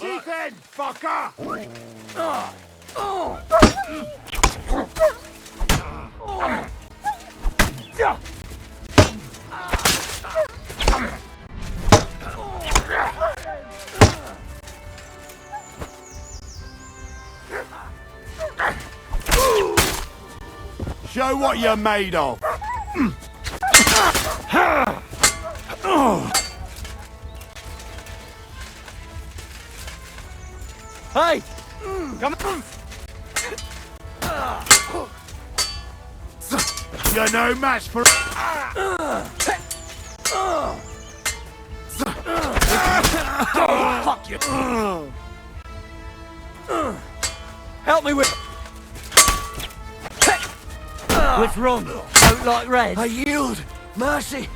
teeth in, fucker! Show what you're made of. Hey! Come on! You're no match for... Fuck you! Help me with... What's wrong? Don't like red? I yield. Mercy.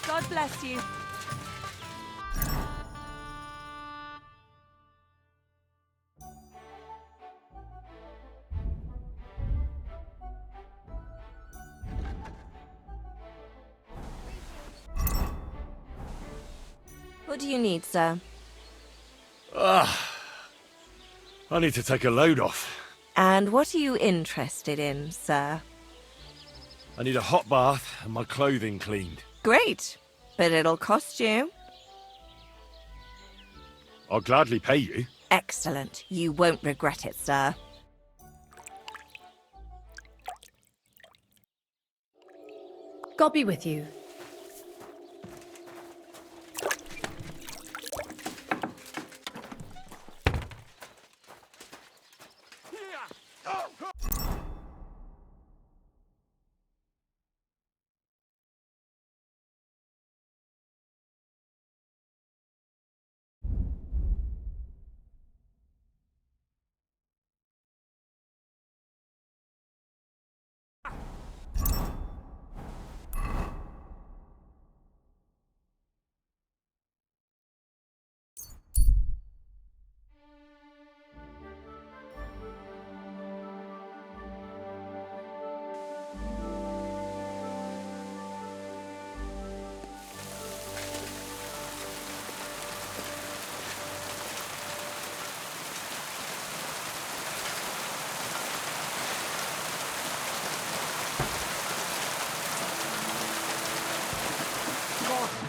God bless you. What do you need, sir? I need to take a load off. And what are you interested in, sir? I need a hot bath and my clothing cleaned. Great, but it'll cost you. I'll gladly pay you. Excellent. You won't regret it, sir. God be with you.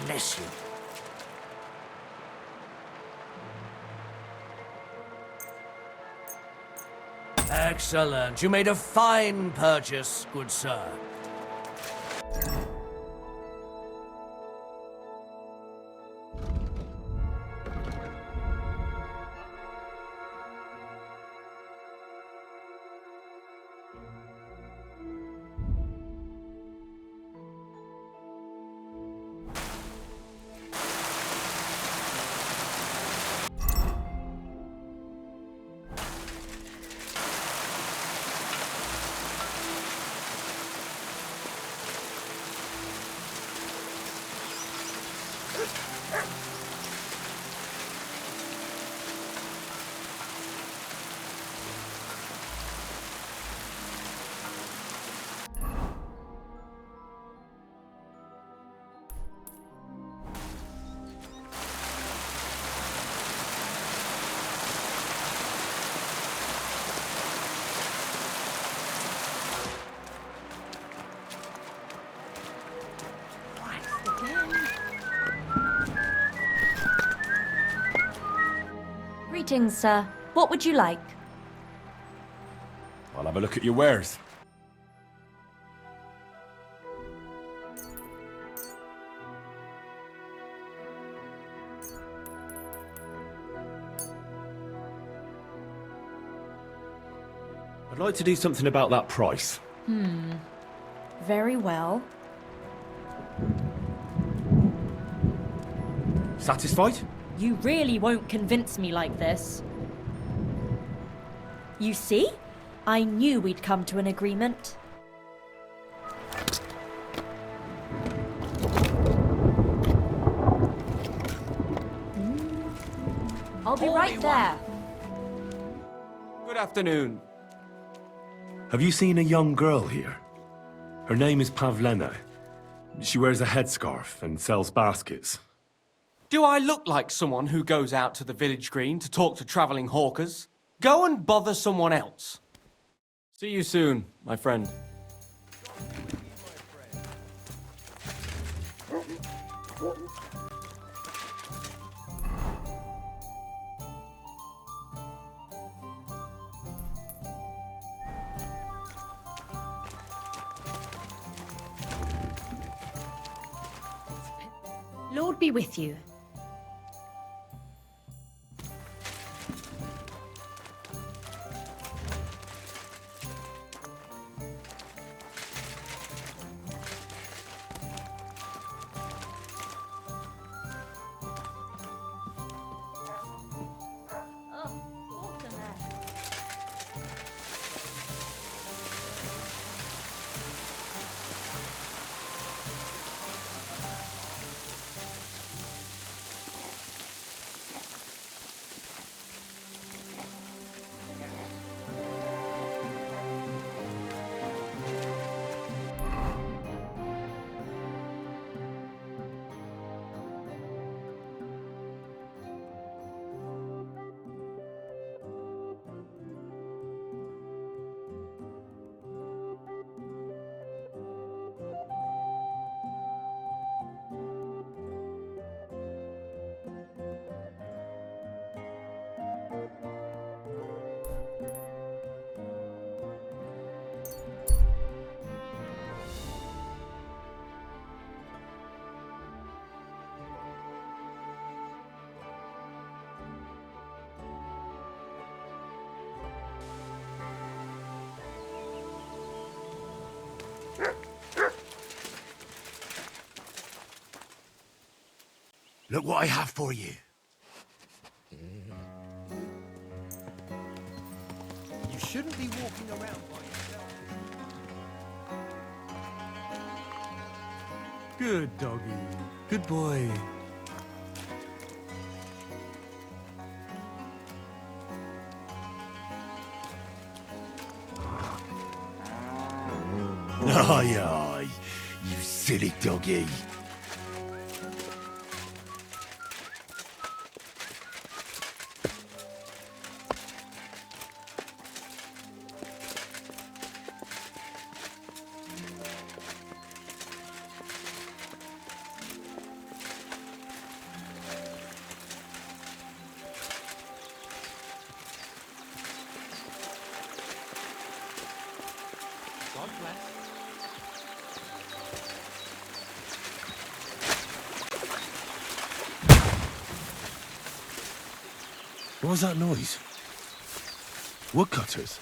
Bless you. Excellent. You made a fine purchase, good sir. Greetings, sir. What would you like? I'll have a look at your wares. I'd like to do something about that price. Very well. Satisfied? You really won't convince me like this. You see? I knew we'd come to an agreement. I'll be right there. Good afternoon. Have you seen a young girl here? Her name is Pavlena. She wears a headscarf and sells baskets. Do I look like someone who goes out to the village green to talk to travelling hawkers? Go and bother someone else. See you soon, my friend. Lord be with you. Look what I have for you. You shouldn't be walking around by yourself. Good doggy. Good boy. Aye, aye, you silly doggy. God bless. What was that noise? Woodcutters?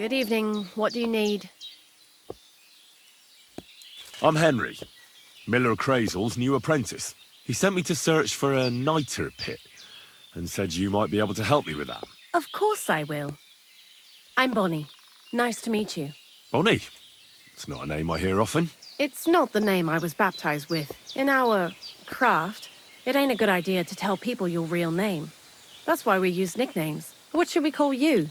Good evening. What do you need? I'm Henry, Miller Crazel's new apprentice. He sent me to search for a niter pit and said you might be able to help me with that. Of course I will. I'm Bonnie. Nice to meet you. Bonnie? It's not a name I hear often. It's not the name I was baptized with. In our craft, it ain't a good idea to tell people your real name. That's why we use nicknames. What should we call you?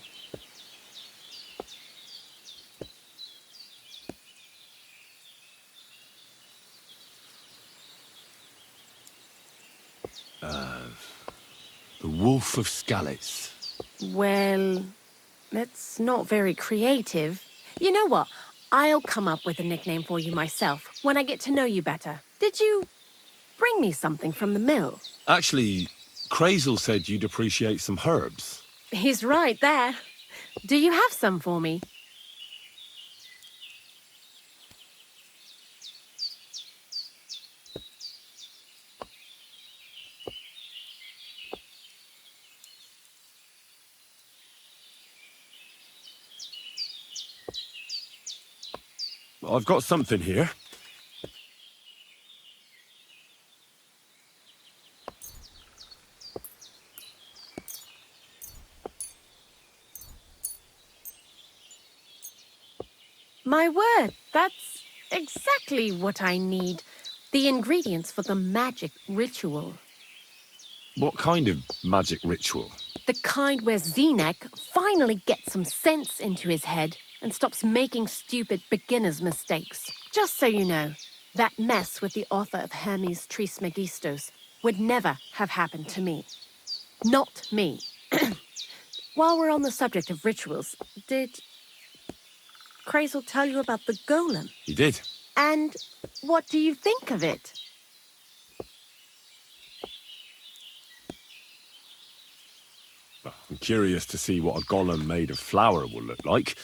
The Wolf of Scallis. Well, that's not very creative. You know what? I'll come up with a nickname for you myself when I get to know you better. Did you bring me something from the mill? Actually, Crazel said you'd appreciate some herbs. He's right there. Do you have some for me? I've got something here. My word, that's exactly what I need. The ingredients for the magic ritual. What kind of magic ritual? The kind where Zenek finally gets some sense into his head and stops making stupid beginner's mistakes. Just so you know, that mess with the author of Hermes Trismegistos would never have happened to me. Not me. While we're on the subject of rituals, did Crazel tell you about the golem? He did. And what do you think of it? I'm curious to see what a golem made of flour will look like.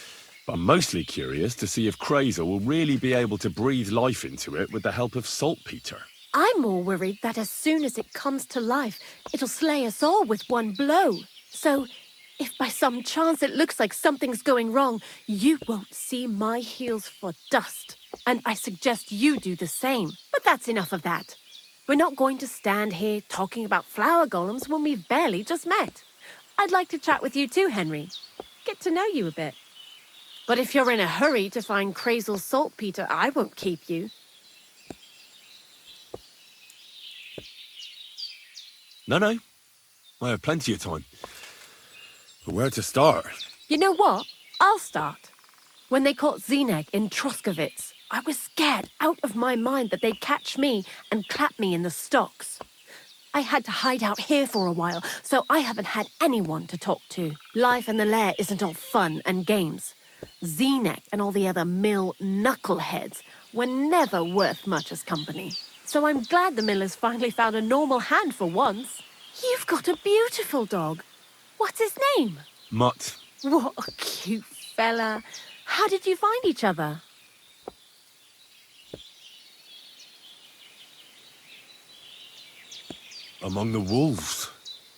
But I'm mostly curious to see if Crazer will really be able to breathe life into it with the help of saltpeter. I'm more worried that as soon as it comes to life, it'll slay us all with one blow. So, if by some chance it looks like something's going wrong, you won't see my heels for dust. And I suggest you do the same. But that's enough of that. We're not going to stand here talking about flower golems when we've barely just met. I'd like to chat with you too, Henry. Get to know you a bit. But if you're in a hurry to find Crazel's saltpeter, I won't keep you. No. I have plenty of time. But where to start? You know what? I'll start. When they caught Zenek in Troskovitz, I was scared out of my mind that they'd catch me and clap me in the stocks. I had to hide out here for a while, so I haven't had anyone to talk to. Life in the lair isn't all fun and games. Zenek and all the other mill knuckleheads were never worth much as company. So I'm glad the miller's finally found a normal hand for once. You've got a beautiful dog. What's his name? Mutt. What a cute fella. How did you find each other? Among the wolves.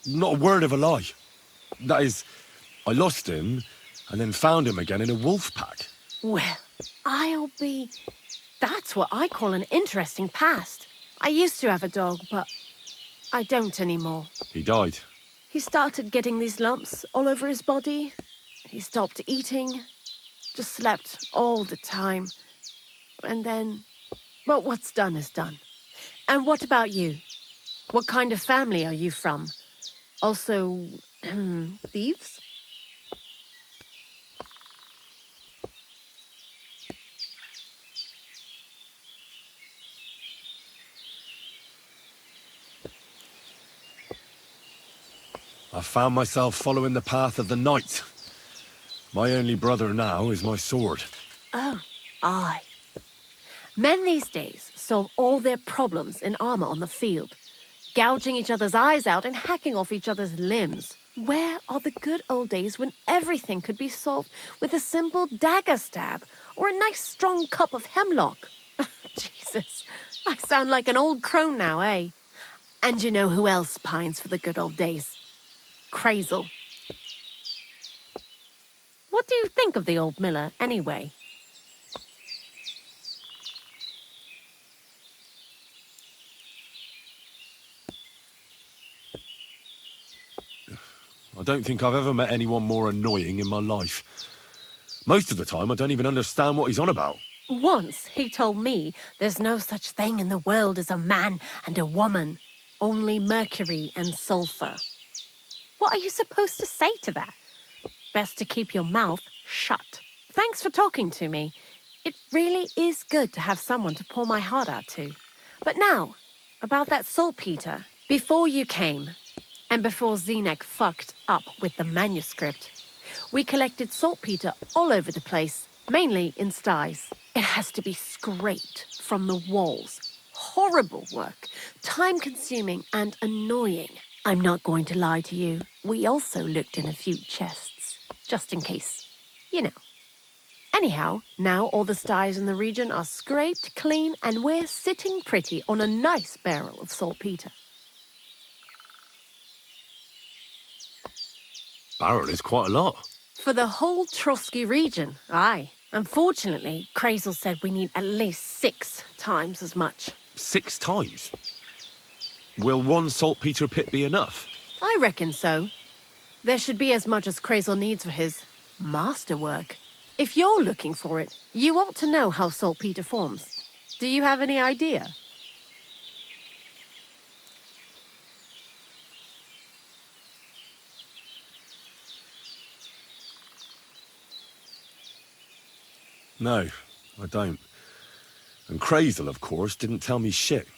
Not a word of a lie. That is, I lost him and then found him again in a wolf pack. Well, I'll be... That's what I call an interesting past. I used to have a dog, but I don't anymore. He died. He started getting these lumps all over his body. He stopped eating, just slept all the time. And then, well, what's done is done. And what about you? What kind of family are you from? Also, thieves? I found myself following the path of the knight. My only brother now is my sword. Oh, aye. Men these days solve all their problems in armor on the field, gouging each other's eyes out and hacking off each other's limbs. Where are the good old days when everything could be solved with a simple dagger stab or a nice strong cup of hemlock? Jesus, I sound like an old crone now, eh? And you know who else pines for the good old days? Crazel. What do you think of the old miller, anyway? I don't think I've ever met anyone more annoying in my life. Most of the time, I don't even understand what he's on about. Once he told me there's no such thing in the world as a man and a woman, only mercury and sulfur. What are you supposed to say to that? Best to keep your mouth shut. Thanks for talking to me. It really is good to have someone to pour my heart out to. But now, about that saltpeter. Before you came, and before Zenek fucked up with the manuscript, we collected saltpeter all over the place, mainly in sties. It has to be scraped from the walls. Horrible work, time-consuming and annoying. I'm not going to lie to you. We also looked in a few chests, just in case, you know. Anyhow, now all the sties in the region are scraped clean and we're sitting pretty on a nice barrel of saltpeter. Barrel is quite a lot. For the whole Trotsky region, aye. Unfortunately, Crazel said we need at least 6 times as much. 6 times? Will one saltpeter pit be enough? I reckon so. There should be as much as Crazel needs for his masterwork. If you're looking for it, you ought to know how saltpeter forms. Do you have any idea? No, I don't. And Crazel, of course, didn't tell me shit.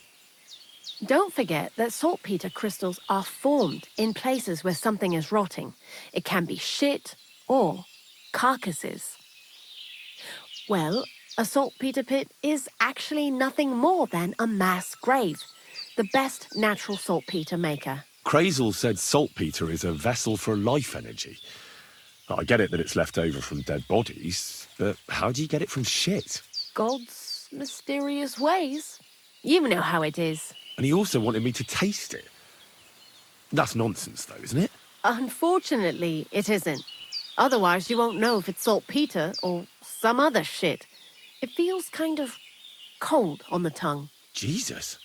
Don't forget that saltpeter crystals are formed in places where something is rotting. It can be shit or carcasses. Well, a saltpeter pit is actually nothing more than a mass grave, the best natural saltpeter maker. Crazel said saltpeter is a vessel for life energy. I get it that it's left over from dead bodies, but how do you get it from shit? God's mysterious ways. You know how it is. And he also wanted me to taste it. That's nonsense, though, isn't it? Unfortunately, it isn't. Otherwise, you won't know if it's saltpeter or some other shit. It feels kind of cold on the tongue. Jesus.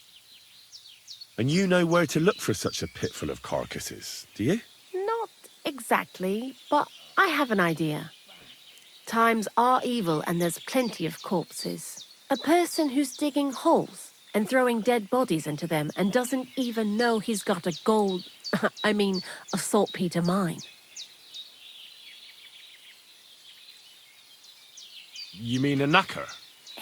And you know where to look for such a pit full of carcasses, do you? Not exactly, but I have an idea. Times are evil and there's plenty of corpses. A person who's digging holes and throwing dead bodies into them and doesn't even know he's got a a saltpeter mine. You mean a knacker?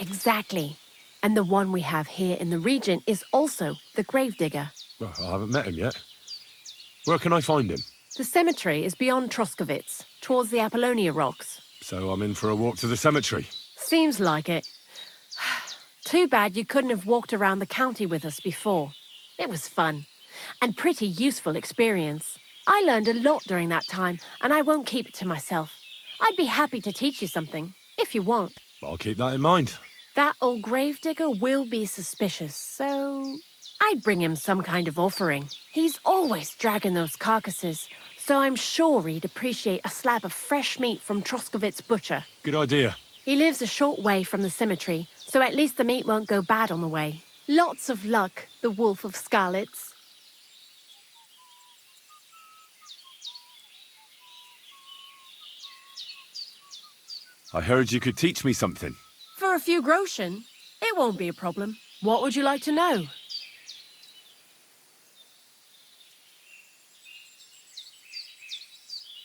Exactly. And the one we have here in the region is also the gravedigger. Well, I haven't met him yet. Where can I find him? The cemetery is beyond Troskovitz, towards the Apollonia rocks. So I'm in for a walk to the cemetery. Seems like it. Too bad you couldn't have walked around the county with us before. It was fun, and pretty useful experience. I learned a lot during that time, and I won't keep it to myself. I'd be happy to teach you something, if you want. I'll keep that in mind. That old gravedigger will be suspicious, so I'd bring him some kind of offering. He's always dragging those carcasses, so I'm sure he'd appreciate a slab of fresh meat from Troskovitz butcher. Good idea. He lives a short way from the cemetery, so at least the meat won't go bad on the way. Lots of luck, the Wolf of Skalitz. I heard you could teach me something. For a few groschen, it won't be a problem. What would you like to know?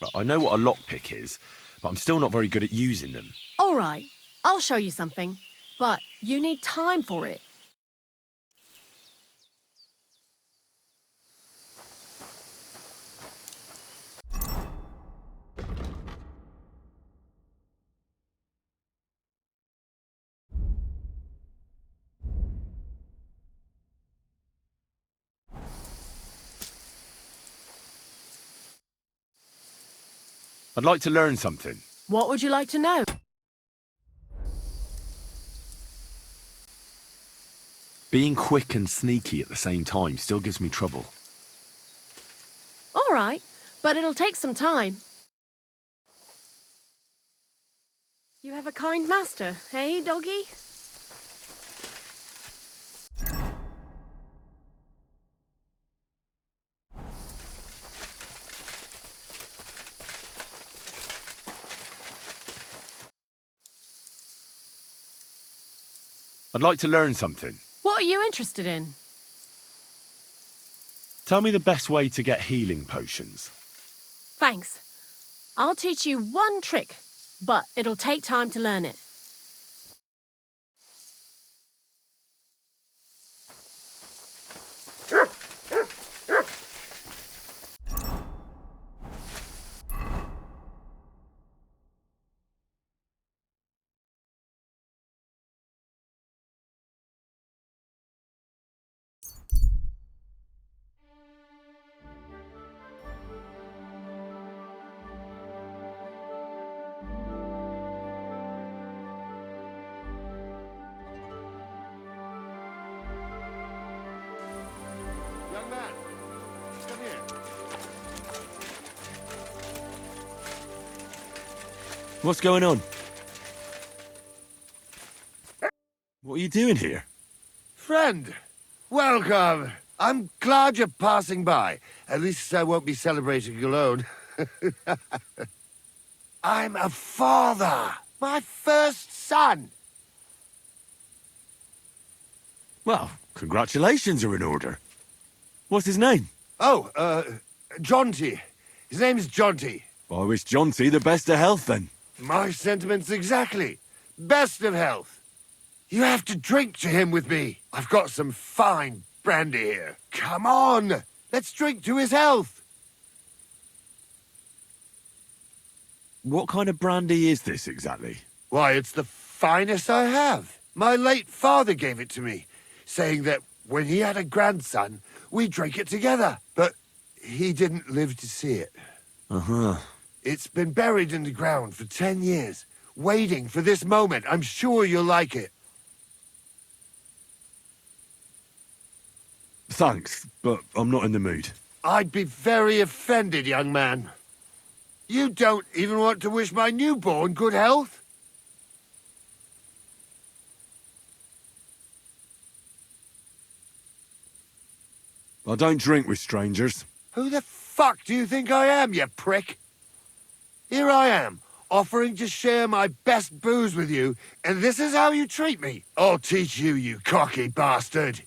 Well, I know what a lockpick is, but I'm still not very good at using them. All right, I'll show you something, but you need time for it. I'd like to learn something. What would you like to know? Being quick and sneaky at the same time still gives me trouble. All right, but it'll take some time. You have a kind master, hey, doggy? I'd like to learn something. What are you interested in? Tell me the best way to get healing potions. Thanks. I'll teach you one trick, but it'll take time to learn it. Young man, come here. What's going on? What are you doing here? Friend, welcome. I'm glad you're passing by. At least I won't be celebrating alone. I'm a father. My first son. Well, congratulations are in order. What's his name? Oh, Jonty. His name's Jonty. I wish Jonty the best of health then. My sentiments exactly. Best of health. You have to drink to him with me. I've got some fine brandy here. Come on. Let's drink to his health. What kind of brandy is this exactly? Why, it's the finest I have. My late father gave it to me, saying that when he had a grandson, we drank it together. But he didn't live to see it. Uh-huh. It's been buried in the ground for 10 years, waiting for this moment. I'm sure you'll like it. Thanks, but I'm not in the mood. I'd be very offended, young man. You don't even want to wish my newborn good health? I don't drink with strangers. Who the fuck do you think I am, you prick? Here I am, offering to share my best booze with you, and this is how you treat me. I'll teach you, you cocky bastard.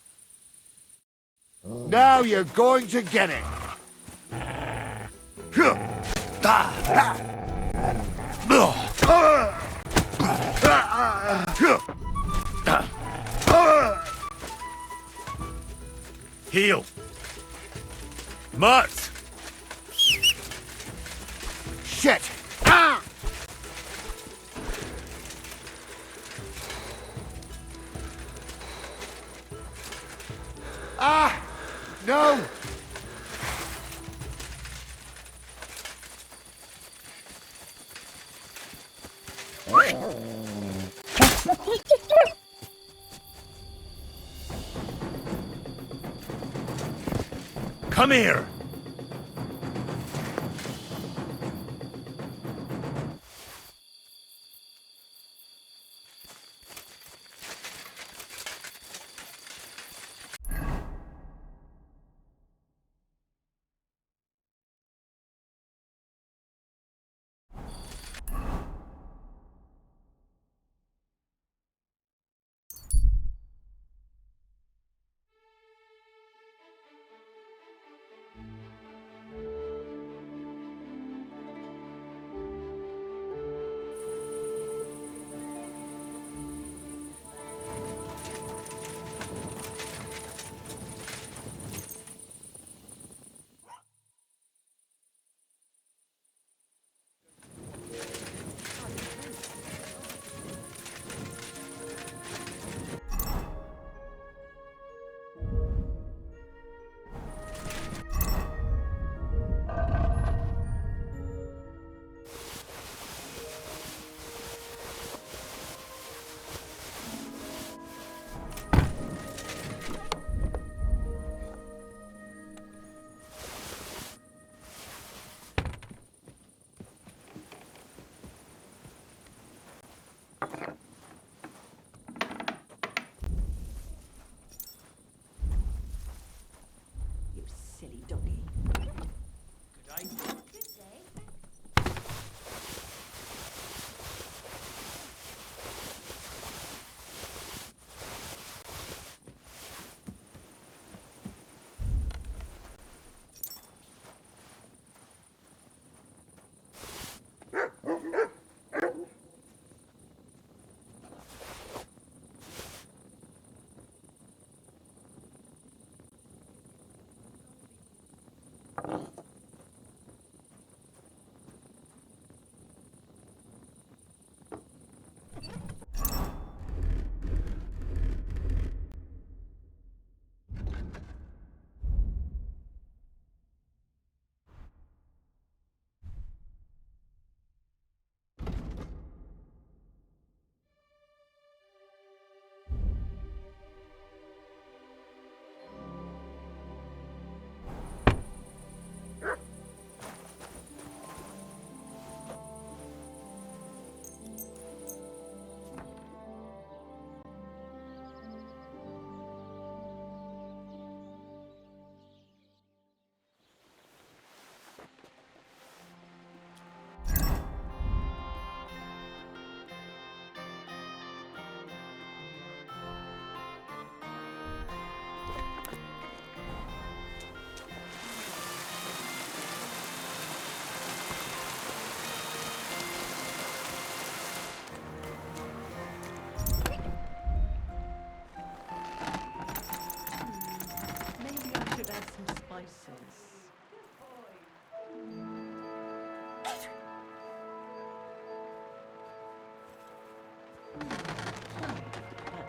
Now you're going to get it. Heal! Mutt! Shit! Ah! Ah! No! Come here!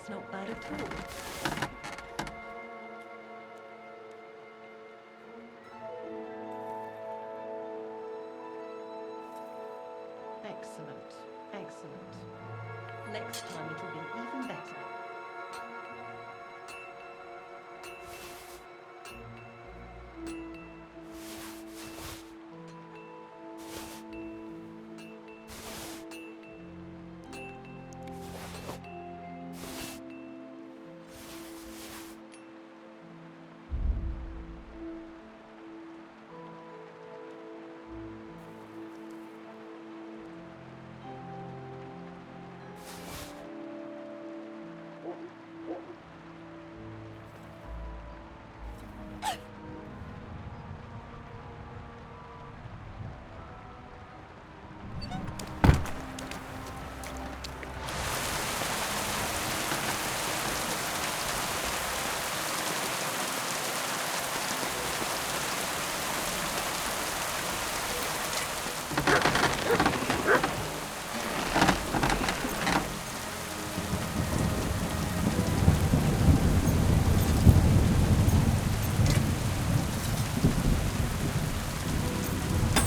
That's not bad at all. Excellent. Excellent. Next time it will be even better.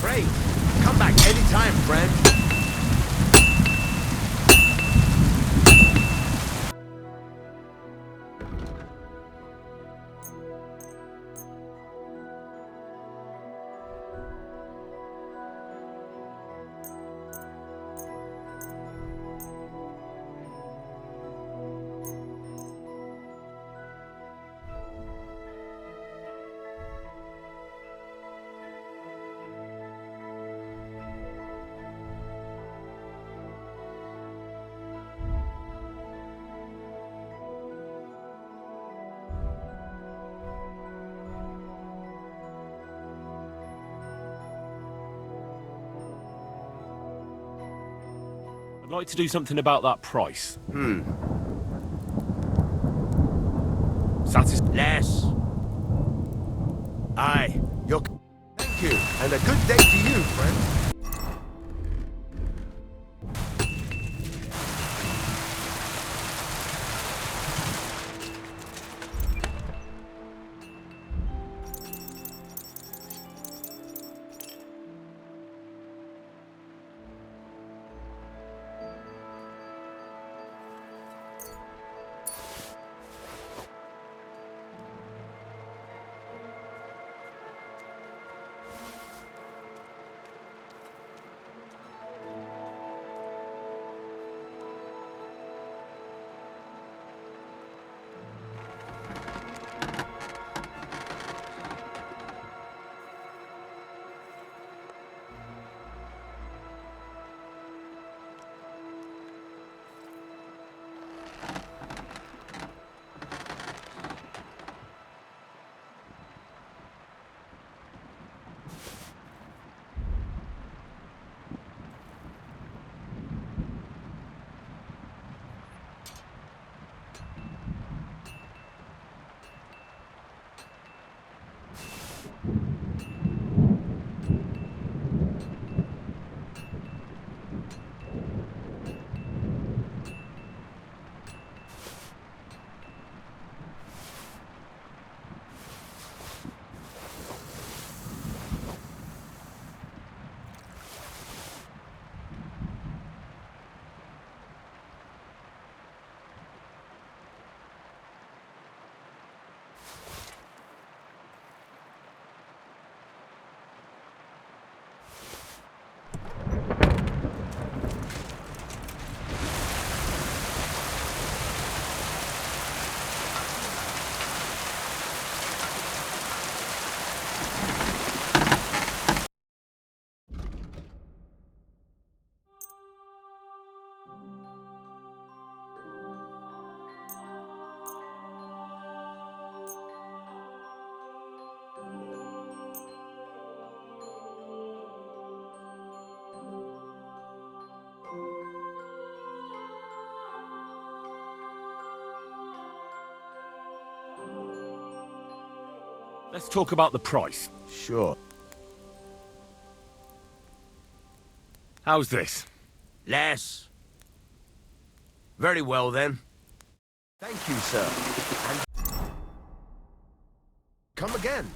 Great. Come back anytime, friend. I'd like to do something about that price. Less. Aye. You're... Thank you. And a good day to you, friend. Let's talk about the price. Sure. How's this? Less. Very well, then. Thank you, sir. And come again.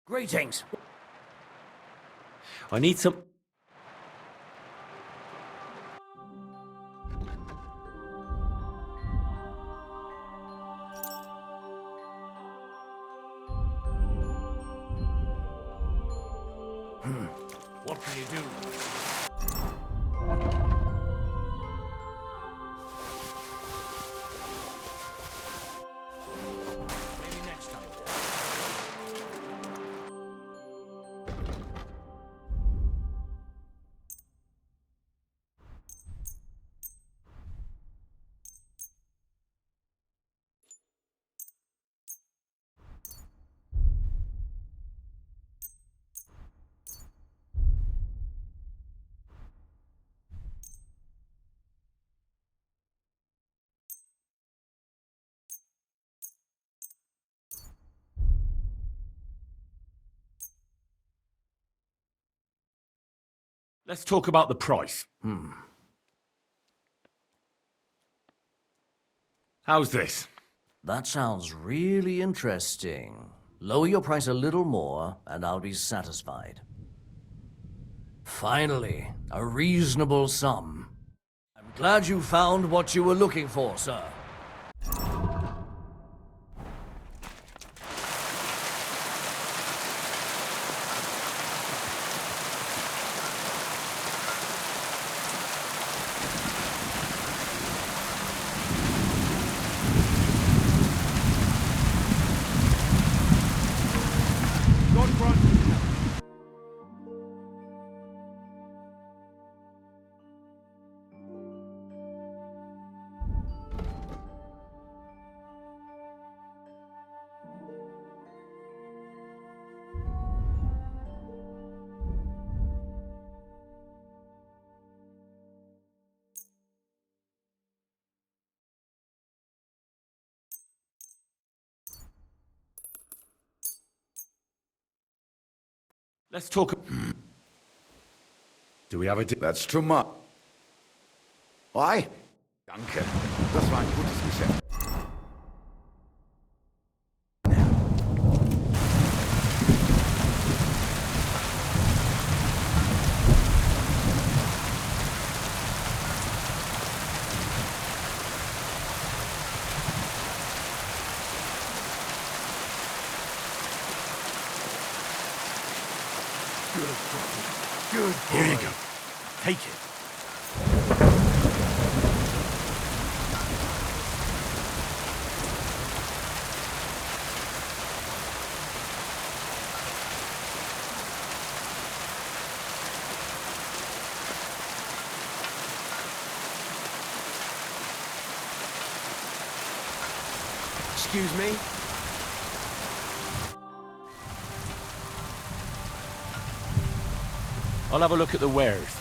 Greetings. I need some. What can you do? Maybe next time. Let's talk about the price. How's this? That sounds really interesting. Lower your price a little more, and I'll be satisfied. Finally, a reasonable sum. I'm glad you found what you were looking for, sir. Let's talk. Do we have a? That's too much. Why? Danke. Das war ein gutes Geschäft. Good. Here you go. Take it. Excuse me? I'll have a look at the wares.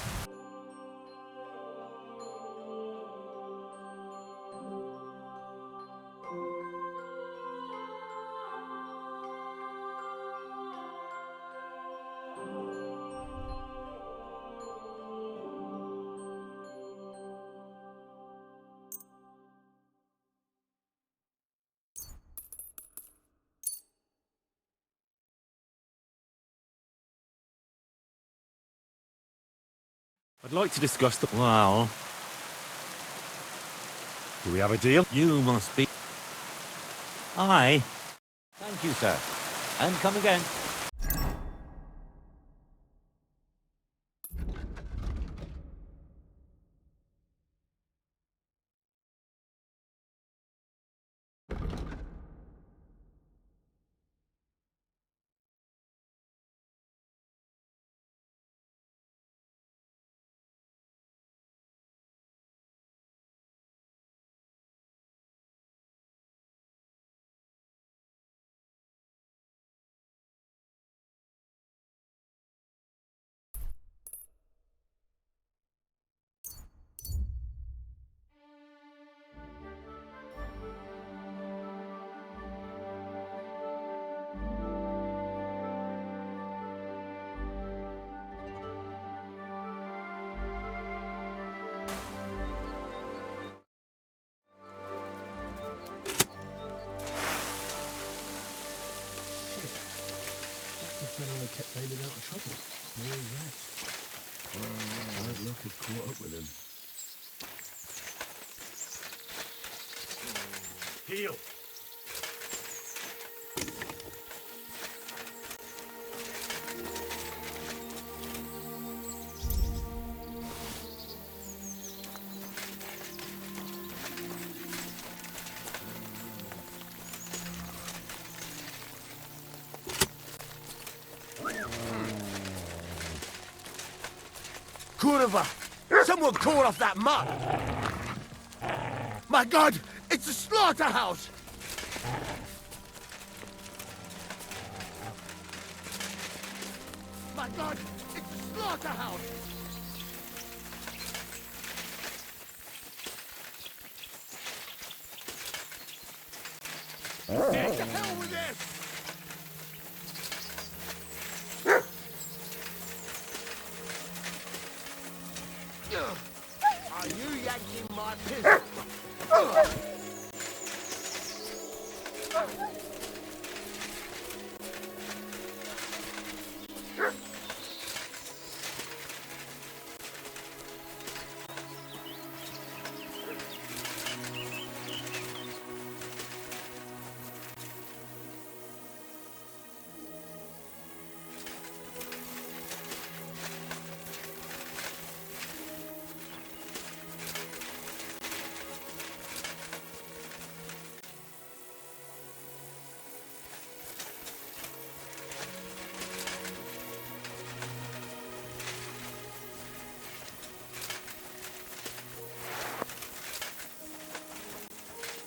I'd like to discuss the... Well, Do we have a deal? you must be... Aye. Thank you, sir. And come again. I kept bailing out of trouble. Where is that? Bad luck had caught up with him. Heal! Kurva! Someone call off that mud! My God! It's a slaughterhouse! My God! It's a slaughterhouse! Get to hell with this! Are you yanking my pistol?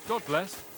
God bless.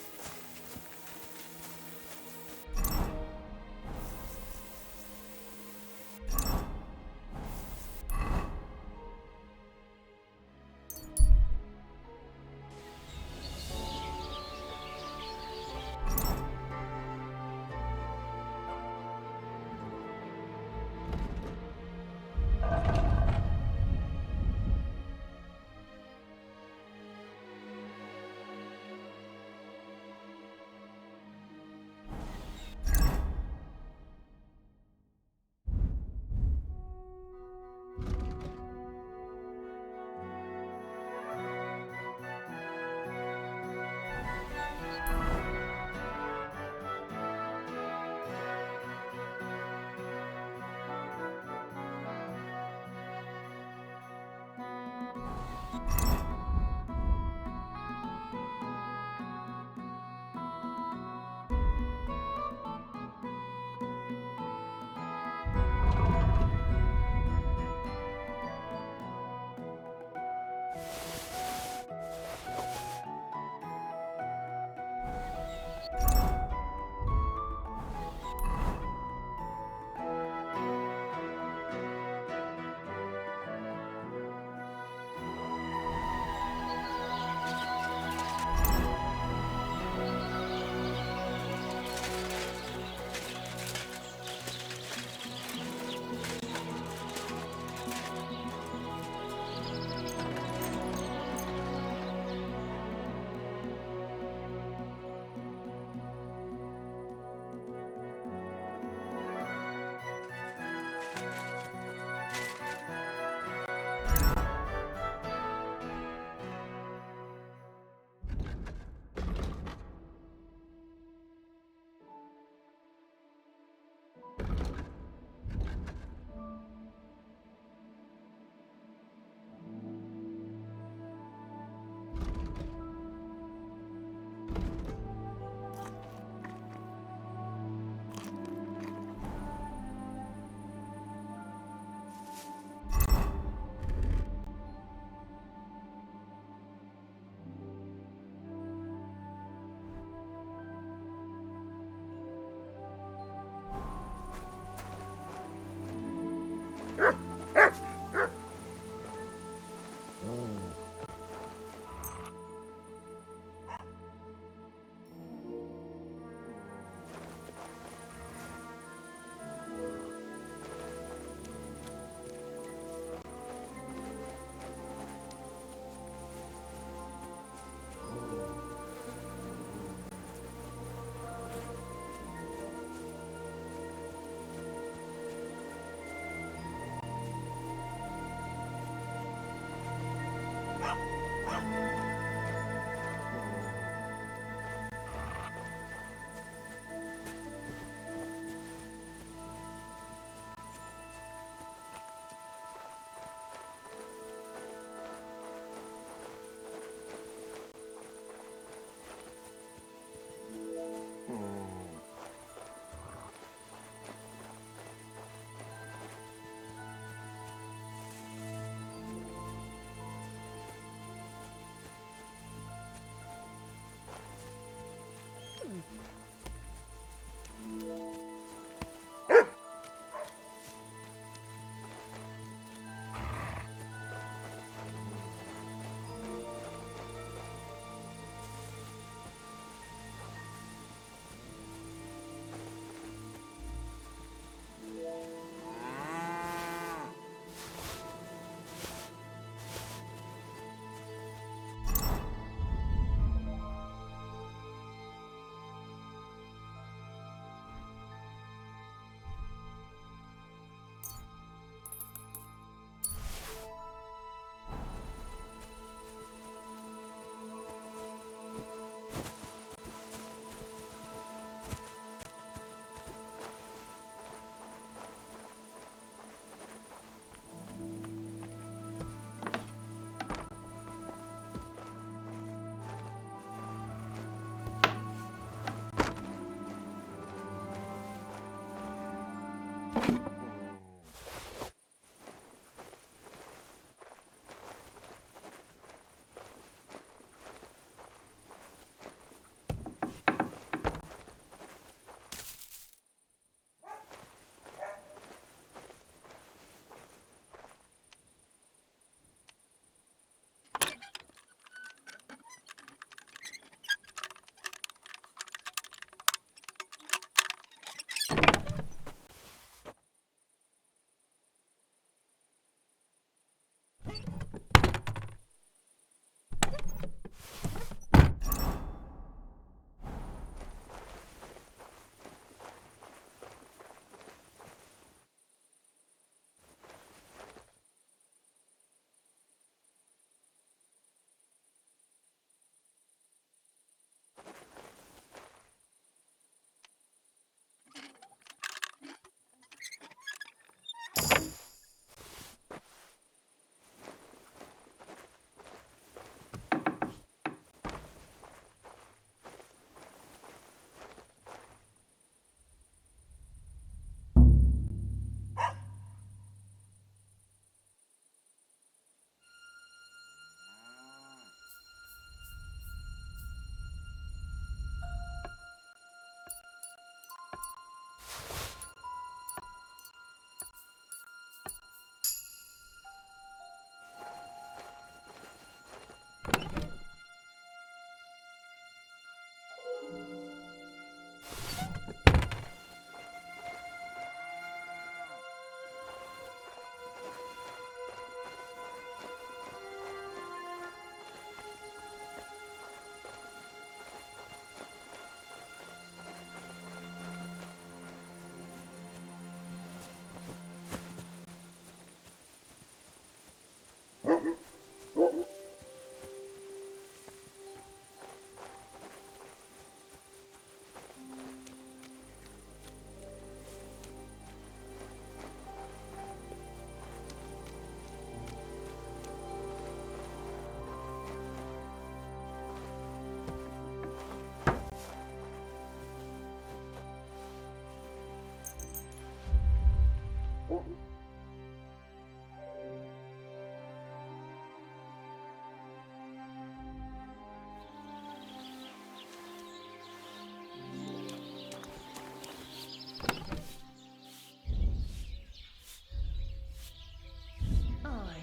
Aye,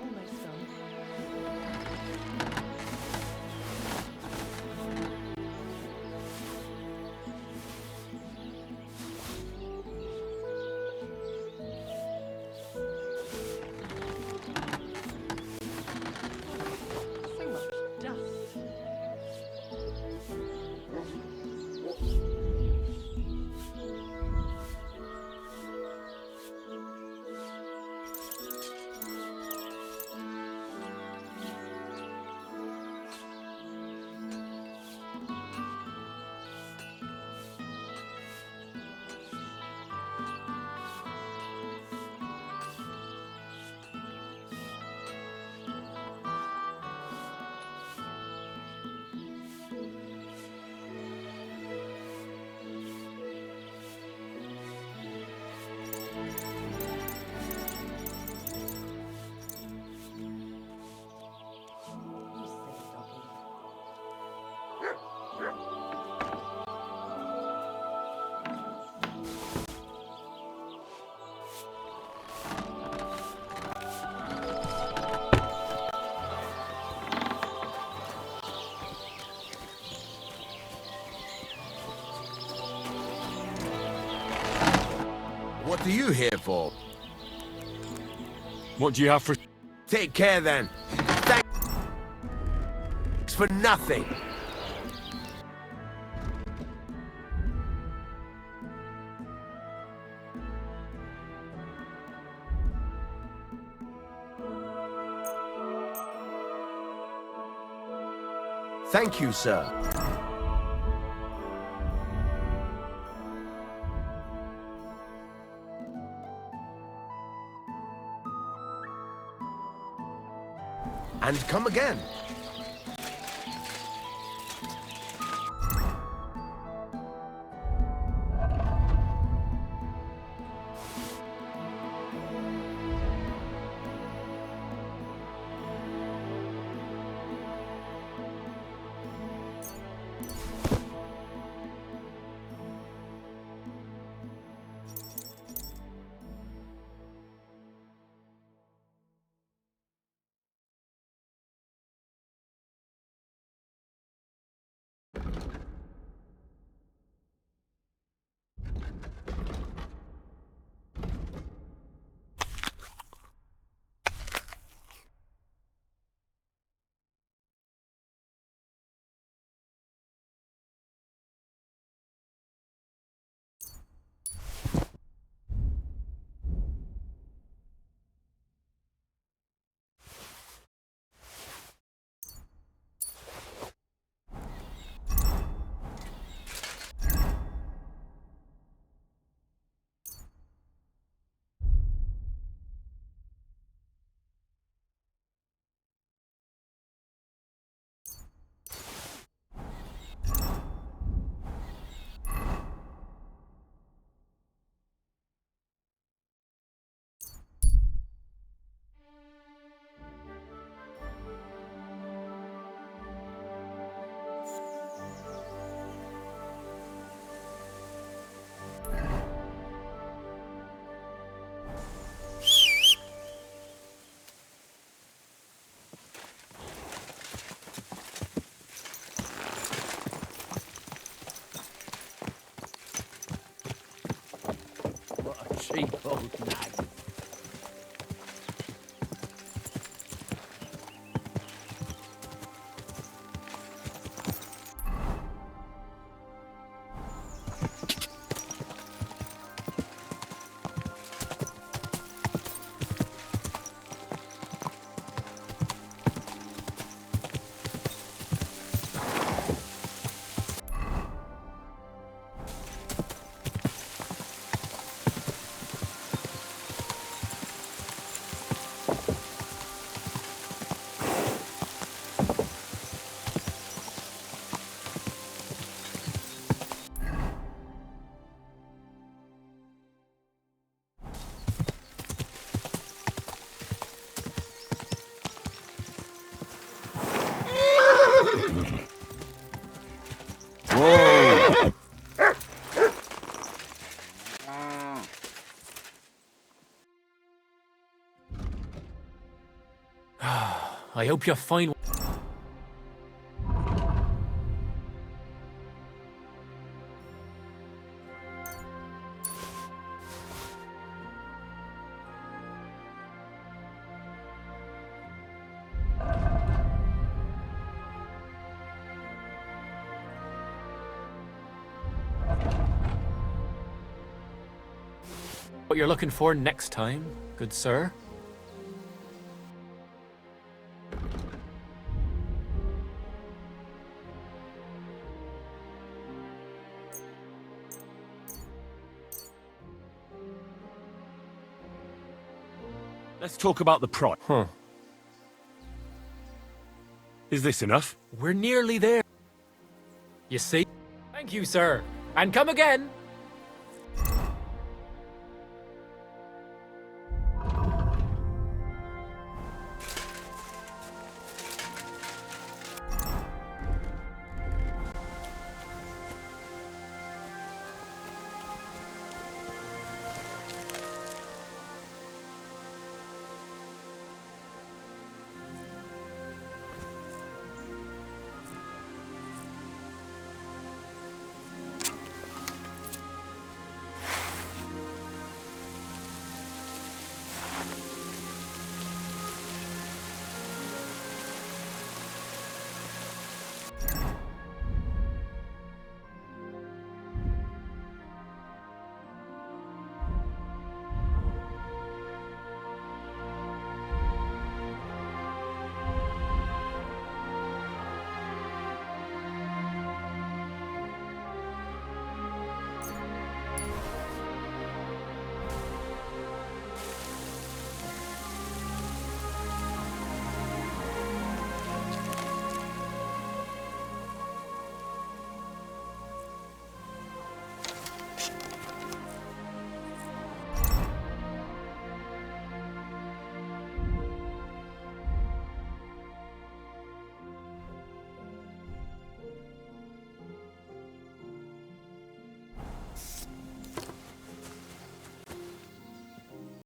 almost done. So much dust. You silly doggy. What are you here for? What do you have for... Take care then. Thanks for nothing. Thank you, sir. And come again. Cheap old nag. I hope you find... what you're looking for next time, good sir. Let's talk about the price. Huh. Is this enough? We're nearly there. You see? Thank you, sir. And come again.